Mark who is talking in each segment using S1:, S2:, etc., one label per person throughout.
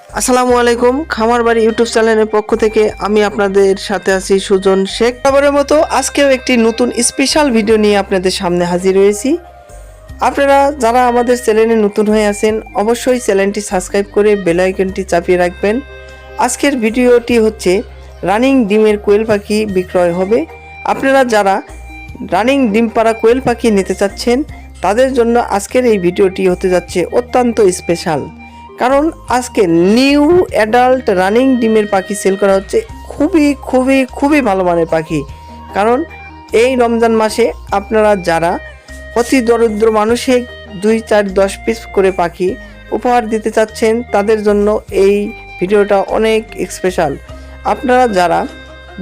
S1: আসসালামু আলাইকুম। খামার বাড়ি ইউটিউব চ্যানেলের পক্ষ থেকে আমি আপনাদের সাথে আছি সুজন শেখ। খবরের মতো আজকেও একটি নতুন স্পেশাল ভিডিও নিয়ে আপনাদের সামনে হাজির হয়েছি। আপনারা যারা আমাদের চ্যানেলে নতুন হয়ে আছেন অবশ্যই চ্যানেলটি সাবস্ক্রাইব করে বেল আইকনটি চাপিয়ে রাখবেন। আজকের ভিডিওটি হচ্ছে রানিং ডিমের কোয়েল পাখি বিক্রয় হবে। আপনারা যারা রানিং ডিম পাড়া কোয়েল পাখি নিতে চাচ্ছেন তাদের জন্য আজকের এই ভিডিওটি হতে যাচ্ছে অত্যন্ত স্পেশাল। কারণ আজকে নিউ অ্যাডাল্ট রানিং ডিমের পাখি সেল করা হচ্ছে, খুবই ভালো মানের পাখি। কারণ এই রমজান মাসে আপনারা যারা অতি দরিদ্র মানুষে 2, 4, 10 পিস করে পাখি উপহার দিতে চাচ্ছেন তাদের জন্য এই ভিডিওটা অনেক স্পেশাল। আপনারা যারা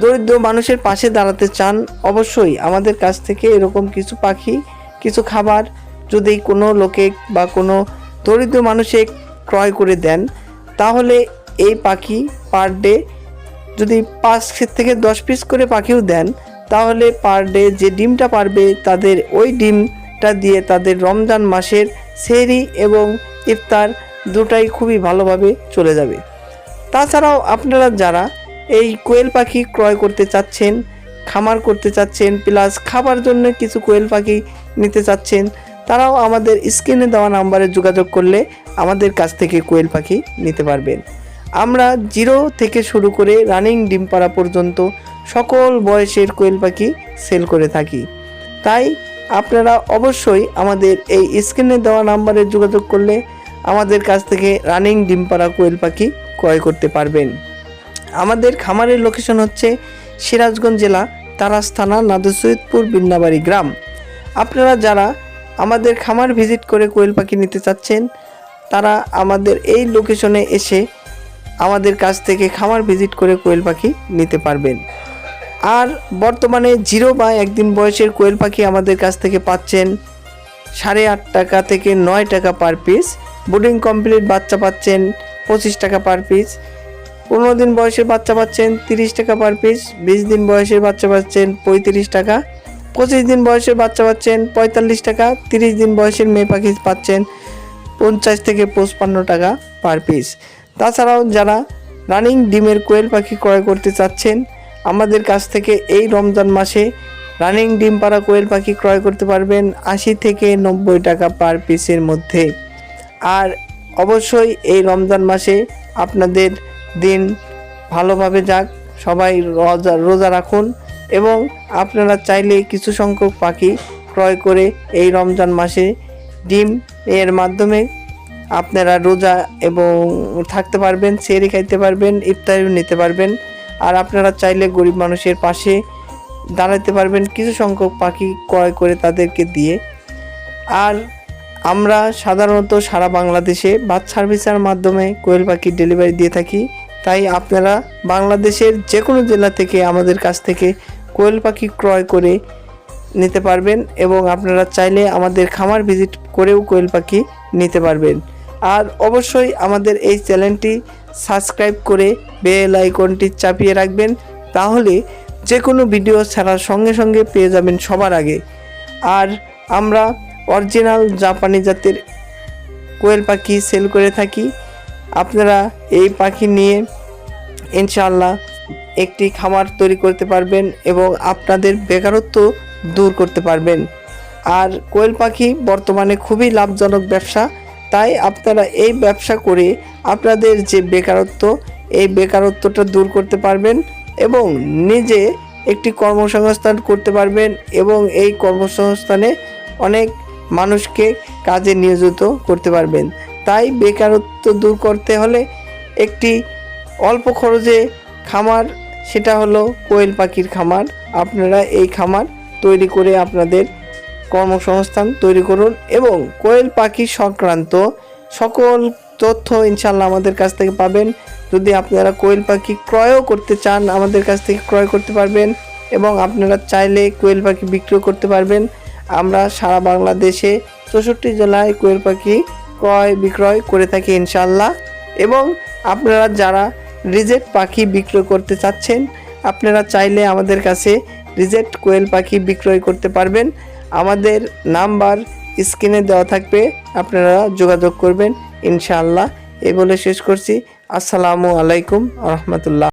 S1: দরিদ্র মানুষের পাশে দাঁড়াতে চান অবশ্যই আমাদের কাছ থেকে এরকম কিছু পাখি, কিছু খাবার যদি কোনো লোকে বা কোনো দরিদ্র মানুষে ক্রয় করে দেন তাহলে এই পাখি পার ডে যদি 5 থেকে 10 পিস করে পাখিও দেন তাহলে পার ডে যে ডিমটা পারবে তাদের ওই ডিমটা দিয়ে তাদের রমজান মাসের সেহরি এবং ইফতার দুটাই খুবই ভালোভাবে চলে যাবে। তাছাড়াও আপনারা যারা এই কোয়েল পাখি ক্রয় করতে চাচ্ছেন, খামার করতে চাচ্ছেন, প্লাস খাবার জন্য কিছু কোয়েল পাখি নিতে চাচ্ছেন তারাও আমাদের স্ক্রিনে দেওয়া নাম্বারে যোগাযোগ করলে আমাদের কাছ থেকে কোয়েল পাখি নিতে পারবেন। আমরা 0 থেকে শুরু করে রানিং ডিম পাড়া পর্যন্ত সকল বয়সের কোয়েল পাখি সেল করে থাকি। তাই আপনারা অবশ্যই আমাদের এই স্ক্রিনে দেওয়া নাম্বারে যোগাযোগ করলে আমাদের কাছ থেকে রানিং ডিম পাড়া কোয়েল পাখি ক্রয় করতে পারবেন। আমাদের খামারের লোকেশন হচ্ছে সিরাজগঞ্জ জেলা তারাস থানা নাদুসৈয়দপুর বিন্নাবাড়ি গ্রাম। আপনারা যারা আমাদের খামার ভিজিট করে কোয়েল পাখি নিতে চাচ্ছেন তারা আমাদের এই লোকেশনে এসে আমাদের কাছ থেকে খামার ভিজিট করে কোয়েল পাখি নিতে পারবেন। আর বর্তমানে 0 বা 1 দিন বয়সের কোয়েল পাখি আমাদের কাছ থেকে পাচ্ছেন 8.5 টাকা থেকে 9 টাকা পার পিস। বুডিং কমপ্লিট বাচ্চা পাচ্ছেন 25 টাকা পার পিস। 15 দিন বয়সের বাচ্চা পাচ্ছেন 30 টাকা পার পিস। 20 দিন বয়সের বাচ্চা পাচ্ছেন 35 টাকা। 25 দিন বয়সের বাচ্চা পাচ্ছেন 45 টাকা। 30 দিন বয়সের মেয়ে পাখি পাচ্ছেন 50 থেকে 55 টাকা পার পিস। তাছাড়াও যারা রানিং ডিমের কোয়েল পাখি ক্রয় করতে চাচ্ছেন আমাদের কাছ থেকে এই রমজান মাসে রানিং ডিম পাড়া কোয়েল পাখি ক্রয় করতে পারবেন 80 থেকে 90 টাকা পার পিসের মধ্যে। আর অবশ্যই এই রমজান মাসে আপনাদের দিন ভালোভাবে যাক, সবাই রোজা রাখুন এবং আপনারা চাইলে কিছু সংখ্যক পাখি ক্রয় করে এই রমজান মাসে ডিম এর মাধ্যমে আপনারা রোজা এবং থাকতে পারবেন, সেহরি খাইতে পারবেন, ইফতারিও নিতে পারবেন। আর আপনারা চাইলে গরিব মানুষের পাশে দাঁড়াতে পারবেন কিছু সংখ্যক পাখি ক্রয় করে তাদেরকে দিয়ে। আর আমরা সাধারণত সারা বাংলাদেশে বাস সার্ভিসের মাধ্যমে কোয়েল পাখি ডেলিভারি দিয়ে থাকি। তাই আপনারা বাংলাদেশের যে কোনো জেলা থেকে আমাদের কাছ থেকে কোয়েল পাখি ক্রয় করে নিতে পারবেন এবং আপনারা চাইলে আমাদের খামার ভিজিট করেও কোয়েল পাখি নিতে পারবেন। আর অবশ্যই আমাদের এই চ্যানেলটি সাবস্ক্রাইব করে বেল আইকনটি চাপিয়ে রাখবেন, তাহলে যে কোনো ভিডিও ছাড়ার সঙ্গে সঙ্গে পেয়ে যাবেন সবার আগে। আর আমরা অরিজিনাল জাপানি জাতের কোয়েল পাখি সেল করে থাকি। আপনারা এই পাখি নিয়ে ইনশাআল্লাহ একটি খামার তৈরি করতে পারবেন এবং আপনাদের বেকারত্ব দূর করতে পারবেন। আর কোয়েল পাখি বর্তমানে খুবই লাভজনক ব্যবসা, তাই আপনারা এই ব্যবসা করে আপনাদের যে বেকারত্ব এই বেকারত্বটা দূর করতে পারবেন এবং নিজে একটি কর্মসংস্থান করতে পারবেন এবং এই কর্মসংস্থানে অনেক মানুষকে কাজে নিয়োজিত করতে পারবেন। তাই বেকারত্ব দূর করতে হলে একটি অল্প খরচে খামার, সেটা হলো কোয়েল পাখির খামার। আপনারা এই খামার তৈরি করে আপনাদের কর্মসংস্থান তৈরি করুন এবং কোয়েল পাখি সংক্রান্ত সকল তথ্য ইনশাআল্লাহ আমাদের কাছ থেকে পাবেন। যদি আপনারা কোয়েল পাখি ক্রয়ও করতে চান আমাদের কাছ থেকে ক্রয় করতে পারবেন এবং আপনারা চাইলে কোয়েল পাখি বিক্রি করতে পারবেন। আমরা সারা বাংলাদেশে 64 জেলায় কোয়েল পাখি ক্রয় বিক্রয় করে থাকি ইনশাআল্লাহ। এবং আপনারা যারা রিজেক্ট পাখি বিক্রয় করতে চাচ্ছেন আপনারা চাইলে আমাদের কাছে রিজেক্ট কোয়েল পাখি বিক্রয় করতে পারবেন। আমাদের নাম্বার স্ক্রিনে দেওয়া থাকবে, আপনারা যোগাযোগ করবেন, ইনশাআল্লাহ এই বলে শেষ করছি। আসসালামু আলাইকুম রহমতুল্লাহ।